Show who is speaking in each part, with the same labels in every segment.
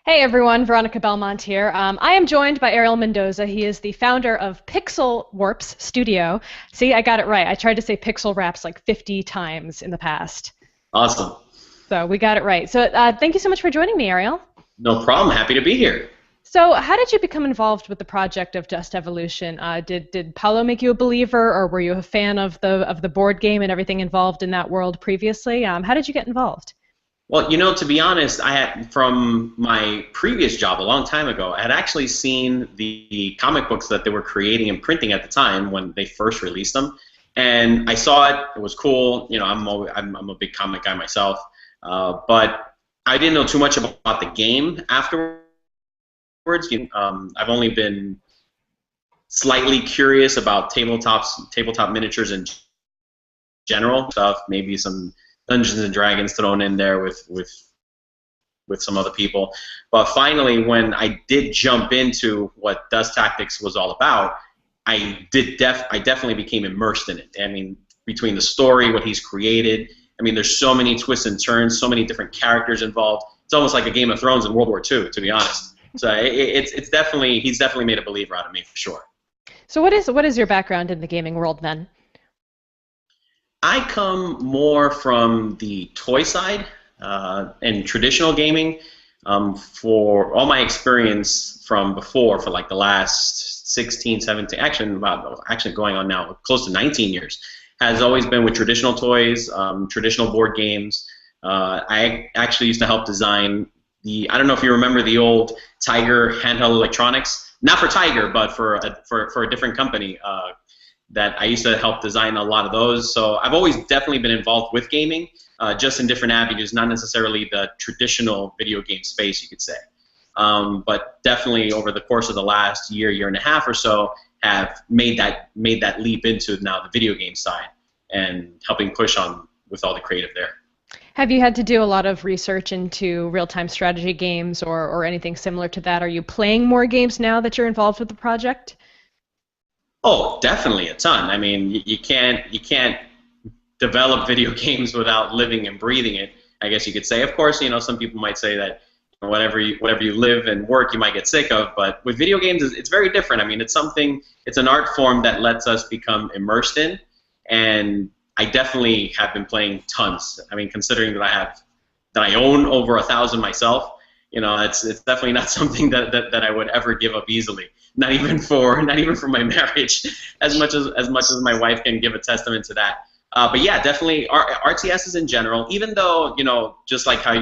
Speaker 1: Hey everyone, Veronica Belmont here. I am joined by Ariel Mendoza. He is the founder of PixelWarps Studio. See, I got it right. I tried to say Pixel Wraps like 50 times in the past.
Speaker 2: Awesome.
Speaker 1: So we got it right. So thank you so much for joining me, Ariel.
Speaker 2: No problem. Happy to be here.
Speaker 1: So how did you become involved with the project of Dust.Evolution? Did Paulo make you a believer, or were you a fan of the board game and everything involved in that world previously? How did you get involved?
Speaker 2: Well, to be honest, I had from my previous job a long time ago, I had actually seen the comic books that they were creating and printing at the time when they first released them, and I saw it. It was cool. I'm a big comic guy myself, but I didn't know too much about the game afterwards. I've only been slightly curious about tabletop miniatures in general stuff, maybe some Dungeons and Dragons thrown in there with some other people. But finally, when I did jump into what Dust Tactics was all about, I definitely became immersed in it. I mean, between the story, what he's created, I mean, there's so many twists and turns, so many different characters involved. It's almost like a Game of Thrones in World War II, to be honest. So he's definitely made a believer out of me for sure.
Speaker 1: So what is your background in the gaming world then?
Speaker 2: I come more from the toy side and traditional gaming. For all my experience from before, for like the last 16, 17, actually going on now close to 19 years, has always been with traditional toys, traditional board games. I actually used to help design I don't know if you remember the old Tiger handheld electronics, not for Tiger, but for a different company. That I used to help design a lot of those. So I've always definitely been involved with gaming, just in different avenues, not necessarily the traditional video game space, you could say. But definitely over the course of the last year and a half or so, have made that leap into now the video game side and helping push on with all the creative there.
Speaker 1: Have you had to do a lot of research into real-time strategy games or anything similar to that? Are you playing more games now that you're involved with the project?
Speaker 2: Oh, definitely a ton. I mean, you can't develop video games without living and breathing it, I guess you could say. Of course, some people might say that whatever you live and work, you might get sick of. But with video games, it's very different. I mean, it's an art form that lets us become immersed in, and I definitely have been playing tons. I mean, considering that I own over 1,000 myself, it's definitely not something that I would ever give up easily. Not even for my marriage, as much as my wife can give a testament to that. But yeah, definitely RTSs in general. Even though just like how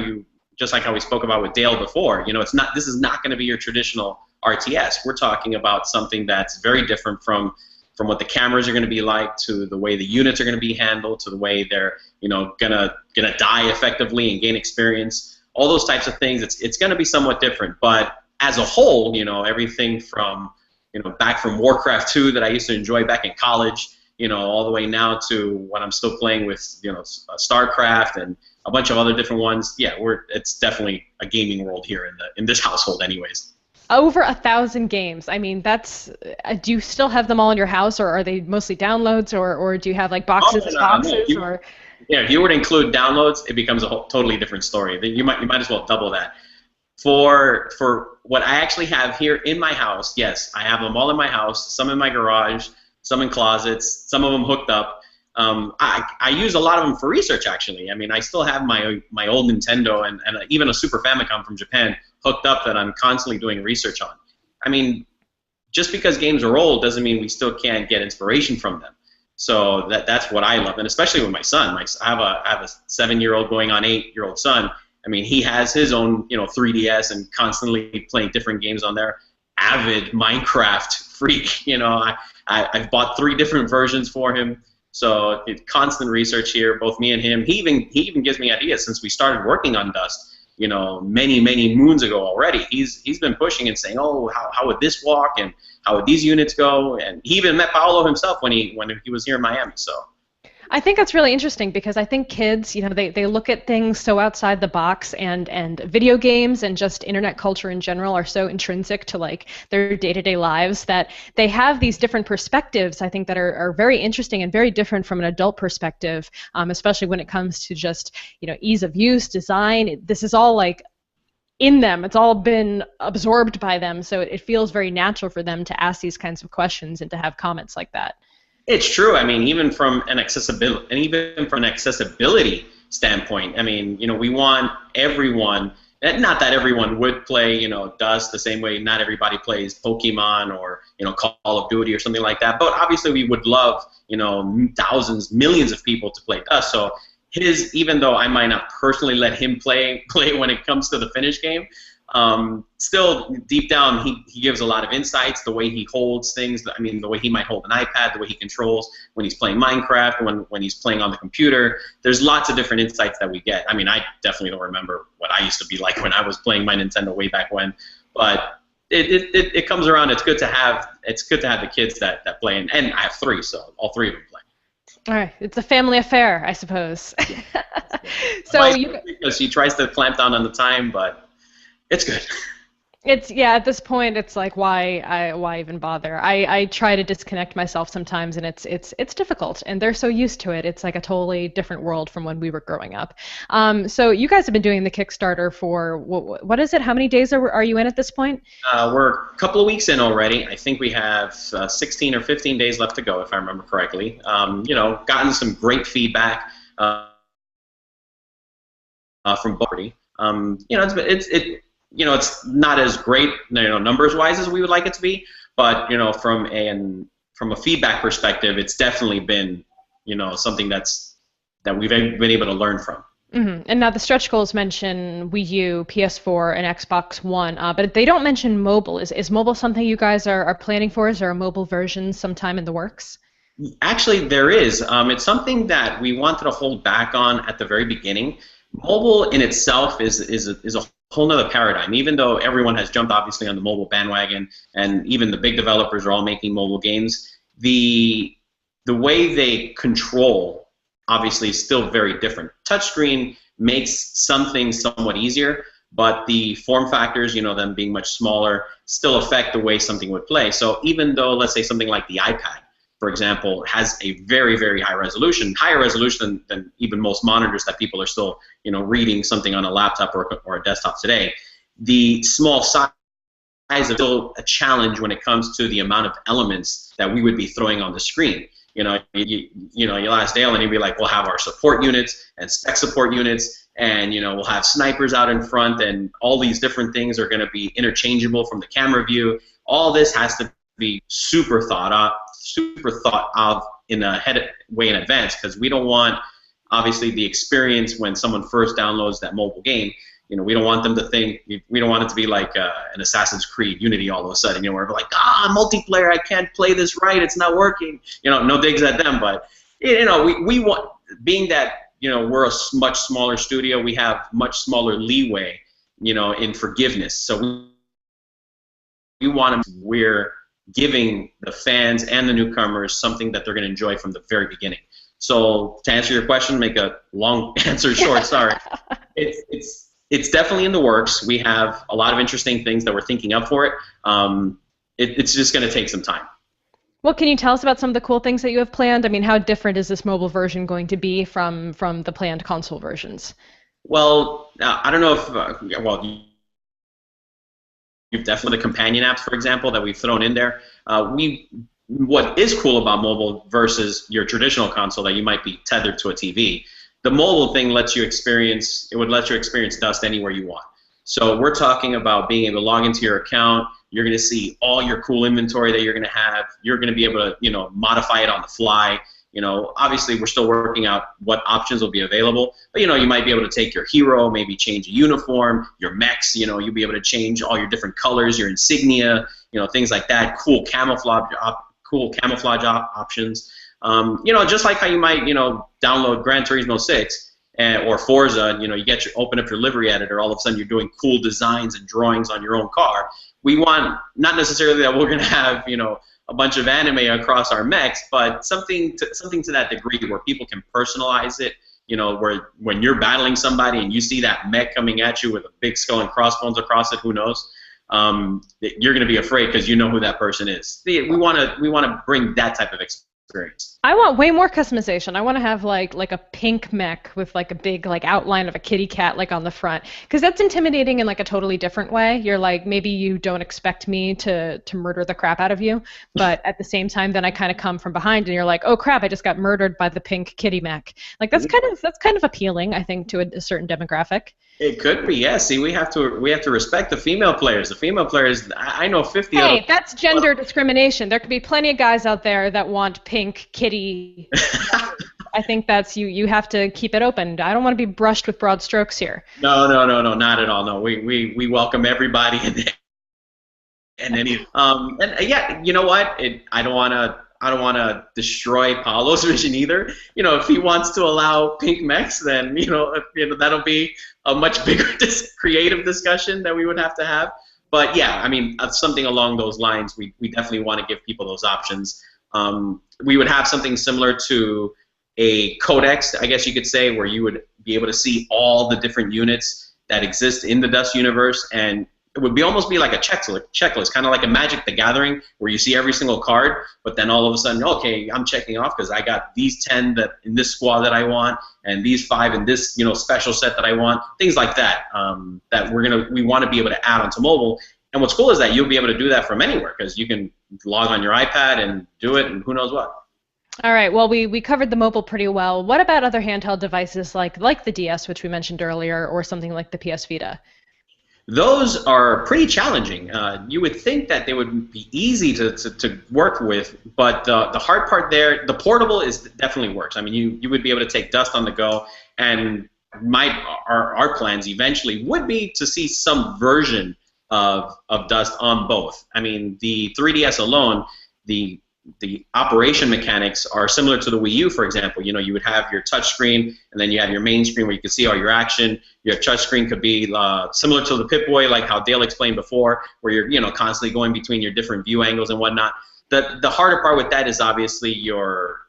Speaker 2: we spoke about with Dale before, this is not going to be your traditional RTS. We're talking about something that's very different from what the cameras are going to be like, to the way the units are going to be handled, to the way they're gonna die effectively and gain experience. All those types of things. It's going to be somewhat different, but as a whole, everything from back from Warcraft 2 that I used to enjoy back in college, all the way now to when I'm still playing with StarCraft and a bunch of other different ones. Yeah, it's definitely a gaming world here in this household, anyways.
Speaker 1: Over 1,000 games. I mean, that's. Do you still have them all in your house, or are they mostly downloads, or do you have like boxes and boxes, or?
Speaker 2: Yeah, if you were to include downloads, it becomes a totally different story. You might as well double that. For what I actually have here in my house, yes, I have them all in my house. Some in my garage, some in closets, some of them hooked up. I use a lot of them for research, actually. I mean, I still have my old Nintendo and even a Super Famicom from Japan hooked up that I'm constantly doing research on. I mean, just because games are old doesn't mean we still can't get inspiration from them. So that's what I love, and especially with my son. I have a 7-year-old going on 8-year-old son. I mean, he has his own 3DS and constantly playing different games on there. Avid Minecraft freak. I've bought 3 different versions for him. So it's constant research here, both me and him. He even gives me ideas since we started working on Dust. Many moons ago already. He's been pushing and saying, oh, how would this walk, and how would these units go? And he even met Paolo himself when he was here in Miami. So
Speaker 1: I think that's really interesting because I think kids, they look at things so outside the box, and video games and just internet culture in general are so intrinsic to like their day-to-day lives that they have these different perspectives, I think, that are very interesting and very different from an adult perspective, especially when it comes to just, ease of use, design. This is all like in them. It's all been absorbed by them, so it feels very natural for them to ask these kinds of questions and to have comments like that.
Speaker 2: It's true. I mean, even from an accessibility standpoint, I mean, we want everyone. Not that everyone would play, Dust the same way. Not everybody plays Pokemon or Call of Duty or something like that. But obviously, we would love thousands, millions of people to play Dust. So even though I might not personally let him play when it comes to the finished game, still deep down he gives a lot of insights. The way he holds things, I mean, the way he might hold an iPad, the way he controls when he's playing Minecraft, when he's playing on the computer. There's lots of different insights that we get. I mean, I definitely don't remember what I used to be like when I was playing my Nintendo way back when, but it comes around. It's good to have the kids that play, and I have 3, so all 3 of them play.
Speaker 1: All right, it's a family affair, I suppose.
Speaker 2: So because she tries to clamp down on the time, but it's good.
Speaker 1: At this point, it's like, why even bother? I try to disconnect myself sometimes, and it's difficult, and they're so used to it. It's like a totally different world from when we were growing up. So you guys have been doing the Kickstarter for, what is it? How many days are you in at this point?
Speaker 2: We're a couple of weeks in already. I think we have 16 or 15 days left to go, if I remember correctly. Gotten some great feedback from Bobby. It's not as great, numbers-wise as we would like it to be, but from a feedback perspective, it's definitely been, something that we've been able to learn from.
Speaker 1: Mm-hmm. And now the stretch goals mention Wii U, PS4, and Xbox One, but they don't mention mobile. Is mobile something you guys are planning for? Is there a mobile version sometime in the works?
Speaker 2: Actually, there is. It's something that we wanted to hold back on at the very beginning. Mobile in itself is a whole nother paradigm. Even though everyone has jumped obviously on the mobile bandwagon, and even the big developers are all making mobile games, the way they control obviously is still very different. Touchscreen makes some things somewhat easier, but the form factors, them being much smaller, still affect the way something would play. So even though, let's say, something like the iPad, for example, has a very, very high resolution, higher resolution than even most monitors that people are still, reading something on a laptop or a desktop today. The small size is still a challenge when it comes to the amount of elements that we would be throwing on the screen. You ask Dale, and he'd be like, we'll have our support units and spec support units, and we'll have snipers out in front, and all these different things are going to be interchangeable from the camera view. All this has to be super thought of in a way in advance, because we don't want, obviously, the experience when someone first downloads that mobile game. We don't want them to think, we don't want it to be like an Assassin's Creed Unity all of a sudden, where we're like, multiplayer, I can't play this right, it's not working. No digs at them, but we want, being that we're a much smaller studio, we have much smaller leeway, in forgiveness. So we want them. We're giving the fans and the newcomers something that they're going to enjoy from the very beginning. So to answer your question, make a long answer short, sorry. It's definitely in the works. We have a lot of interesting things that we're thinking up for it. It's just going to take some time.
Speaker 1: Well, can you tell us about some of the cool things that you have planned? I mean, how different is this mobile version going to be from the planned console versions?
Speaker 2: Well, I don't know if, you've definitely the companion apps, for example, that we've thrown in there. What is cool about mobile versus your traditional console that you might be tethered to a TV, the mobile thing would let you experience Dust anywhere you want. So we're talking about being able to log into your account. You're going to see all your cool inventory that you're going to have. You're going to be able to, modify it on the fly. Obviously we're still working out what options will be available, but you might be able to take your hero, maybe change a uniform, your mechs, you'll be able to change all your different colors, your insignia, things like that. Cool camouflage options. Just like how you might, download Gran Turismo 6 or Forza, you open up your livery editor, all of a sudden you're doing cool designs and drawings on your own car. We want, not necessarily that we're going to have, a bunch of anime across our mechs, but something to that degree where people can personalize it, where when you're battling somebody and you see that mech coming at you with a big skull and crossbones across it, who knows? You're going to be afraid because you know who that person is. We want to bring that type of experience.
Speaker 1: I want way more customization. I want to have like a pink mech with like a big like outline of a kitty cat like on the front, because that's intimidating in like a totally different way. You're like, maybe you don't expect me to murder the crap out of you, but at the same time then I kind of come from behind and you're like, oh crap, I just got murdered by the pink kitty mech. Like that's kind of appealing, I think, to a certain demographic.
Speaker 2: It could be, yeah. See, we have to respect the female players. The female players, I know 50 of them.
Speaker 1: Hey, that's gender discrimination. There could be plenty of guys out there that want pink kitty. I think that's you have to keep it open. I don't want to be brushed with broad strokes here.
Speaker 2: No, no, no, no, not at all. No, we welcome everybody and yeah, you know what? I don't want to destroy Paulo's vision either. You know, if he wants to allow pink mechs, then that'll be a much bigger creative discussion that we would have to have. But yeah, I mean, something along those lines, we definitely want to give people those options. We would have something similar to a codex, I guess you could say, where you would be able to see all the different units that exist in the Dust universe, and it would almost be like a checklist, kind of like a Magic the Gathering, where you see every single card, but then all of a sudden, okay, I'm checking off because I got these 10 that in this squad that I want, and these 5 in this special set that I want, things like that. That we want to be able to add onto mobile. And what's cool is that you'll be able to do that from anywhere, because you can log on your iPad and do it, and who knows what.
Speaker 1: All right. Well, we covered the mobile pretty well. What about other handheld devices like the DS, which we mentioned earlier, or something like the PS Vita?
Speaker 2: Those are pretty challenging. You would think that they would be easy to work with, but the hard part there, the portable definitely works. I mean, you would be able to take Dust on the go, and our plans eventually would be to see some version of Dust on both. I mean, the 3DS alone, the operation mechanics are similar to the Wii U, for example. You would have your touch screen, and then you have your main screen where you can see all your action. Your touch screen could be similar to the Pip-Boy, like how Dale explained before, where you're constantly going between your different view angles and whatnot. The harder part with that is obviously your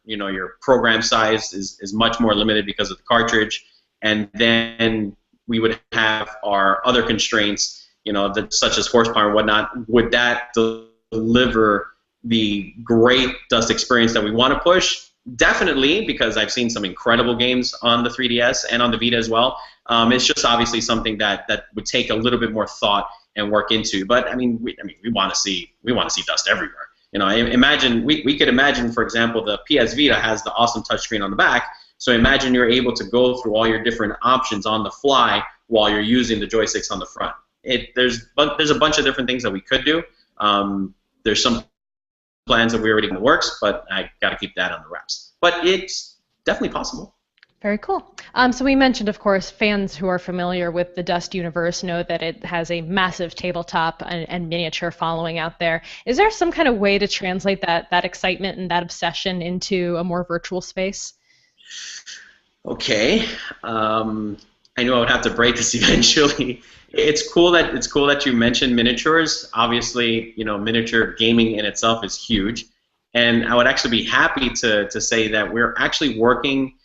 Speaker 2: program size is much more limited because of the cartridge, and then we would have our other constraints, such as horsepower and whatnot. Would that deliver the great Dust experience that we want to push? Definitely, because I've seen some incredible games on the 3DS and on the Vita as well. It's just obviously something that would take a little bit more thought and work into. But we want to see Dust everywhere. We could imagine, for example, the PS Vita has the awesome touchscreen on the back. So imagine you're able to go through all your different options on the fly while you're using the joysticks on the front. There's a bunch of different things that we could do. There's some plans that we already in the works, but I got to keep that on the wraps. But it's definitely possible.
Speaker 1: Very cool. So we mentioned, of course, fans who are familiar with the Dust universe know that it has a massive tabletop and miniature following out there. Is there some kind of way to translate that excitement and that obsession into a more virtual space?
Speaker 2: Okay. I knew I would have to break this eventually. It's cool that you mentioned miniatures. Obviously, miniature gaming in itself is huge, and I would actually be happy to say that we're actually working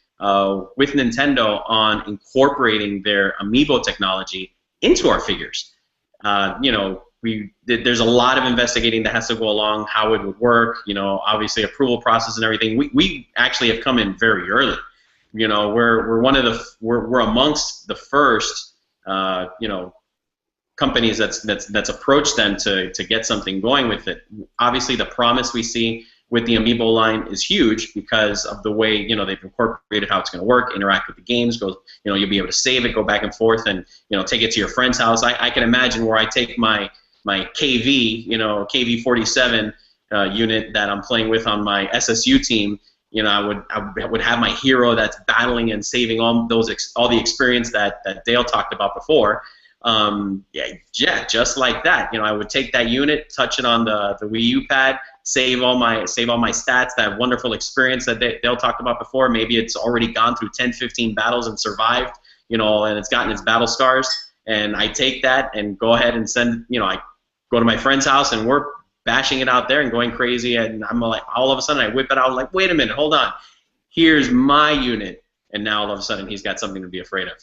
Speaker 2: with Nintendo on incorporating their amiibo technology into our figures. There's a lot of investigating that has to go along, how it would work. Obviously approval process and everything. We actually have come in very early. We're amongst the first. Companies that's approached them to get something going with it. Obviously, the promise we see with the amiibo line is huge because of the way they've incorporated how it's going to work, interact with the games. You'll be able to save it, go back and forth, and take it to your friend's house. I can imagine where I take my KV, KV-47 unit that I'm playing with on my SSU team. I would have my hero that's battling and saving all the experience that Dale talked about before. Just like that. I would take that unit, touch it on the Wii U pad, save all my stats, that wonderful experience that Dale talked about before. Maybe it's already gone through 10, 15 battles and survived, and it's gotten its battle scars. And I take that and go ahead and send, I go to my friend's house and we're bashing it out there and going crazy. And I'm like, all of a sudden I whip it out like, wait a minute, hold on. Here's my unit. And now all of a sudden he's got something to be afraid of.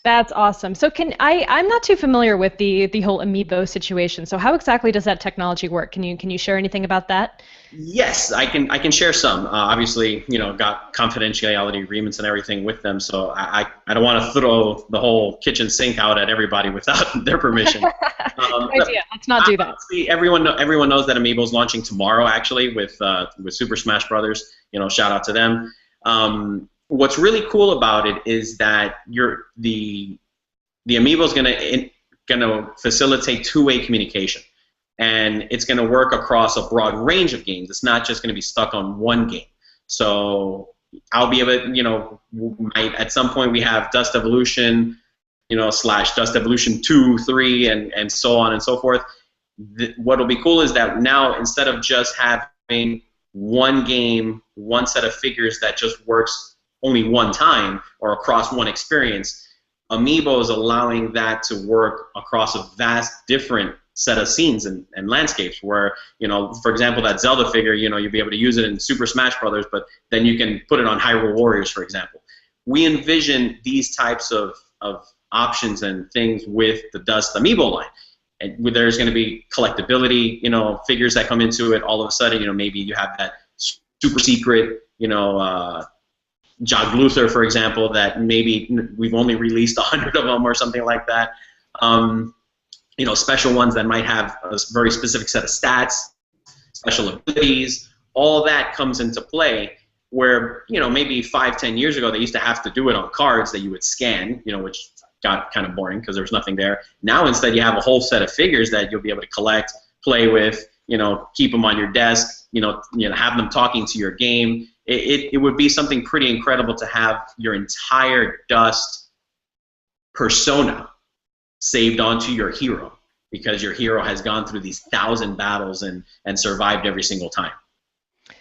Speaker 1: That's awesome. So I'm not too familiar with the whole amiibo situation. So how exactly does that technology work? Can you share anything about that?
Speaker 2: Yes, I can share some. Obviously, got confidentiality agreements and everything with them, so I don't want to throw the whole kitchen sink out at everybody without their permission.
Speaker 1: Good idea. Let's not do that.
Speaker 2: Honestly, everyone knows that Amiibo's launching tomorrow, actually, with Super Smash Brothers. Shout out to them. What's really cool about it is that the Amiibo's gonna facilitate two-way communication, and it's gonna work across a broad range of games. It's not just gonna be stuck on one game. So I'll be able to, at some point we have Dust.Evolution, slash Dust.Evolution 2, 3, and so on and so forth. What'll be cool is that now, instead of just having one game, one set of figures that just works only one time or across one experience, Amiibo is allowing that to work across a vast different set of scenes and landscapes where, for example, that Zelda figure, you'll be able to use it in Super Smash Brothers, but then you can put it on Hyrule Warriors, for example. We envision these types of options and things with the Dust Amiibo line. And there's going to be collectability, figures that come into it. All of a sudden, maybe you have that super secret, Jog Luther, for example, that maybe we've only released 100 of them or something like that. Special ones that might have a very specific set of stats, special abilities. All that comes into play where, maybe 5-10 years ago they used to have to do it on cards that you would scan, which got kind of boring because there was nothing there. Now instead you have a whole set of figures that you'll be able to collect, play with, keep them on your desk, have them talking to your game. It would be something pretty incredible to have your entire Dust persona saved onto your hero, because your hero has gone through these 1,000 battles and survived every single time.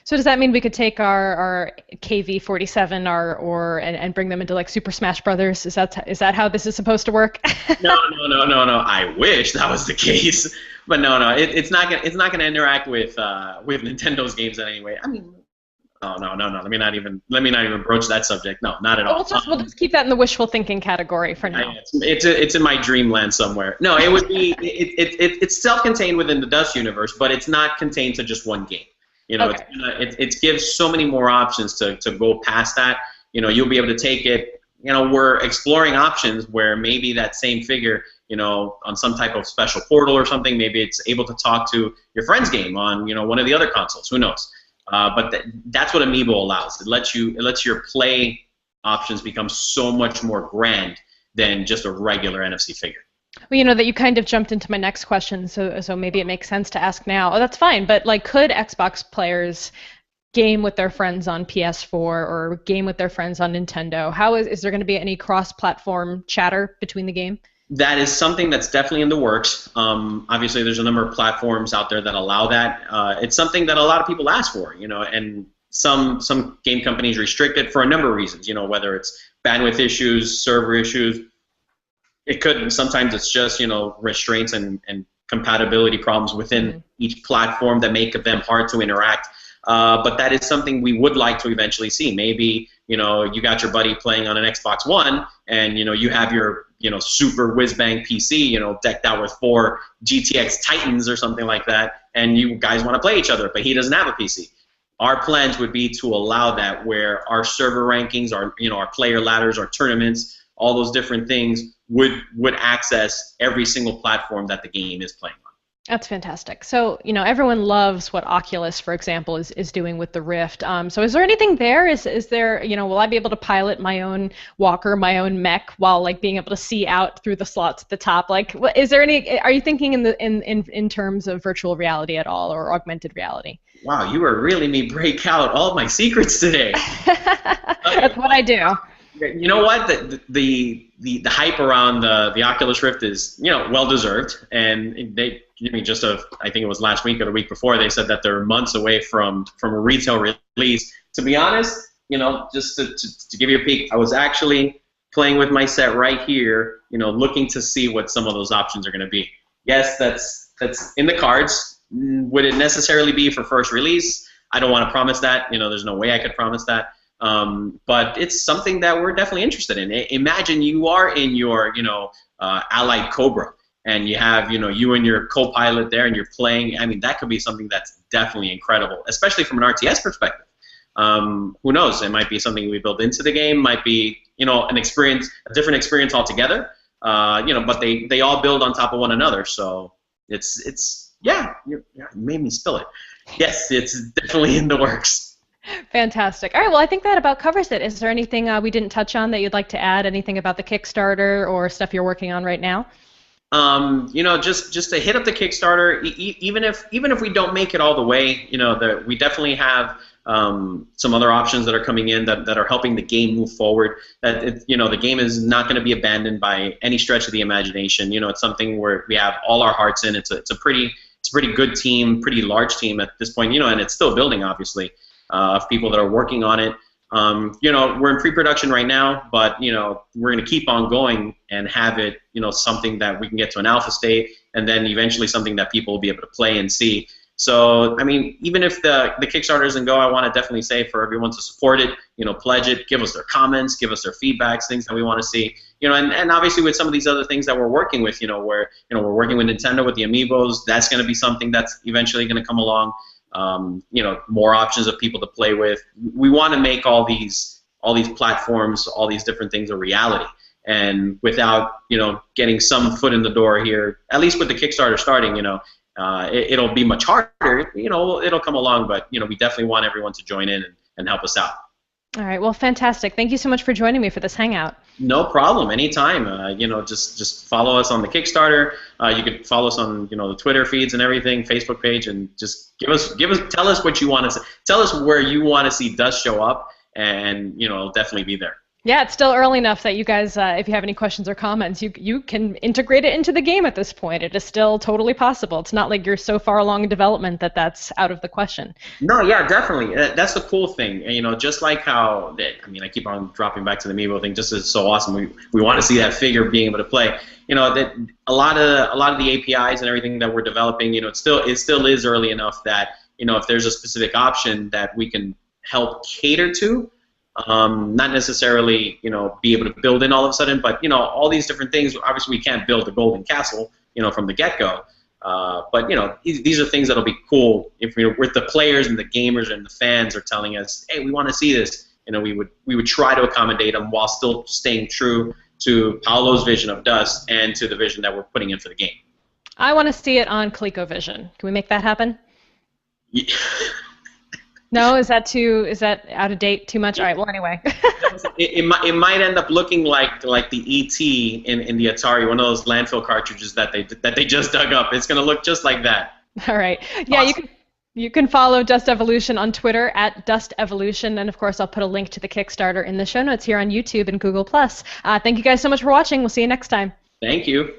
Speaker 1: So does that mean we could take our KV-47 and bring them into like Super Smash Brothers? Is that how this is supposed to work?
Speaker 2: No. I wish that was the case, but no. It's not gonna interact with Nintendo's games in any way. I mean, no. Let me not even broach that subject. No, not at all.
Speaker 1: We'll just keep that in the wishful thinking category for now.
Speaker 2: It's in my dreamland somewhere. No, it would be it's self-contained within the Dust universe, but it's not contained to just one game.
Speaker 1: Okay.
Speaker 2: It gives so many more options to go past that. You'll be able to take it. We're exploring options where maybe that same figure, on some type of special portal or something, maybe it's able to talk to your friend's game on, one of the other consoles. Who knows? But that's what Amiibo allows. It lets your play options become so much more grand than just a regular NFC figure.
Speaker 1: Well, that you kind of jumped into my next question, so maybe it makes sense to ask now. Oh, that's fine, but could Xbox players game with their friends on PS4 or game with their friends on Nintendo? Is there going to be any cross-platform chatter between the game?
Speaker 2: That is something that's definitely in the works. Obviously, there's a number of platforms out there that allow that. It's something that a lot of people ask for, and some game companies restrict it for a number of reasons. Whether it's bandwidth issues, server issues. It could. Sometimes it's just restraints and compatibility problems within each platform that make them hard to interact. But that is something we would like to eventually see. Maybe you got your buddy playing on an Xbox One, and you have your super whiz-bang PC, decked out with 4 GTX Titans or something like that, and you guys want to play each other, but he doesn't have a PC. Our plans would be to allow that, where our server rankings, our player ladders, our tournaments, all those different things would access every single platform that the game is playing on.
Speaker 1: That's fantastic. So, everyone loves what Oculus, for example, is doing with the Rift. So is there anything there? Is there, will I be able to pilot my own walker, my own mech, while being able to see out through the slots at the top? Is there any? Are you thinking in terms of virtual reality at all, or augmented reality?
Speaker 2: Wow, you are really me break out all my secrets today.
Speaker 1: That's what I do.
Speaker 2: You know what? The hype around the Oculus Rift is well deserved, and they I think it was last week or the week before, they said that they're months away from a retail release. To be honest, just to give you a peek, I was actually playing with my set right here, looking to see what some of those options are going to be. Yes, that's in the cards. Would it necessarily be for first release? I don't want to promise that. There's no way I could promise that. But it's something that we're definitely interested in. Imagine you are in your, Allied Cobra, and you have, you and your co-pilot there, and you're playing. I mean, that could be something that's definitely incredible, especially from an RTS perspective. Who knows? It might be something we build into the game. Might be, an experience, a different experience altogether. But they all build on top of one another. So yeah, you made me spill it. Yes, it's definitely in the works.
Speaker 1: Fantastic. All right, well, I think that about covers it. Is there anything we didn't touch on that you'd like to add? Anything about the Kickstarter or stuff you're working on right now?
Speaker 2: Just to hit up the Kickstarter, even if we don't make it all the way, we definitely have some other options that are coming in that are helping the game move forward. That the game is not going to be abandoned by any stretch of the imagination. It's something where we have all our hearts in. It's a pretty good team, pretty large team at this point. And it's still building, obviously, of people that are working on it. We're in pre-production right now, but we're going to keep on going and have it, something that we can get to an alpha state, and then eventually something that people will be able to play and see. So, I mean, even if the Kickstarter doesn't go, I want to definitely say for everyone to support it, pledge it, give us their comments, give us their feedbacks, things that we want to see, and obviously with some of these other things that we're working with, where, we're working with Nintendo with the Amiibos, that's going to be something that's eventually going to come along. More options of people to play with. We want to make all these platforms, all these different things a reality. And without, getting some foot in the door here, at least with the Kickstarter starting, it'll be much harder. It'll come along, but we definitely want everyone to join in and help us out.
Speaker 1: All right. Well, fantastic. Thank you so much for joining me for this Hangout.
Speaker 2: No problem. Anytime. Just follow us on the Kickstarter. You can follow us on the Twitter feeds and everything, Facebook page, and just tell us what you want to say. Tell us where you want to see Dust show up, and it'll definitely be there.
Speaker 1: Yeah, it's still early enough that you guys, if you have any questions or comments, you can integrate it into the game at this point. It is still totally possible. It's not like you're so far along in development that that's out of the question.
Speaker 2: No, yeah, definitely. That's the cool thing. Just like how, I keep on dropping back to the Amiibo thing. Just is so awesome. We want to see that figure being able to play. That a lot of the APIs and everything that we're developing, it still is early enough that if there's a specific option that we can help cater to. Not necessarily, be able to build in all of a sudden, but all these different things. Obviously, we can't build a golden castle, from the get-go. But these are things that'll be cool if with the players and the gamers and the fans are telling us, hey, we want to see this. We would try to accommodate them while still staying true to Paolo's vision of Dust and to the vision that we're putting in for the game.
Speaker 1: I want to see it on ColecoVision. Can we make that happen?
Speaker 2: Yeah.
Speaker 1: No, is that out of date? Too much? All right. Well, anyway.
Speaker 2: it might end up looking like the ET in the Atari, one of those landfill cartridges that they just dug up. It's gonna look just like that.
Speaker 1: All right. Yeah, awesome. You can follow Dust.Evolution on Twitter at Dust.Evolution, and of course I'll put a link to the Kickstarter in the show notes here on YouTube and Google+. Thank you guys so much for watching. We'll see you next time.
Speaker 2: Thank you.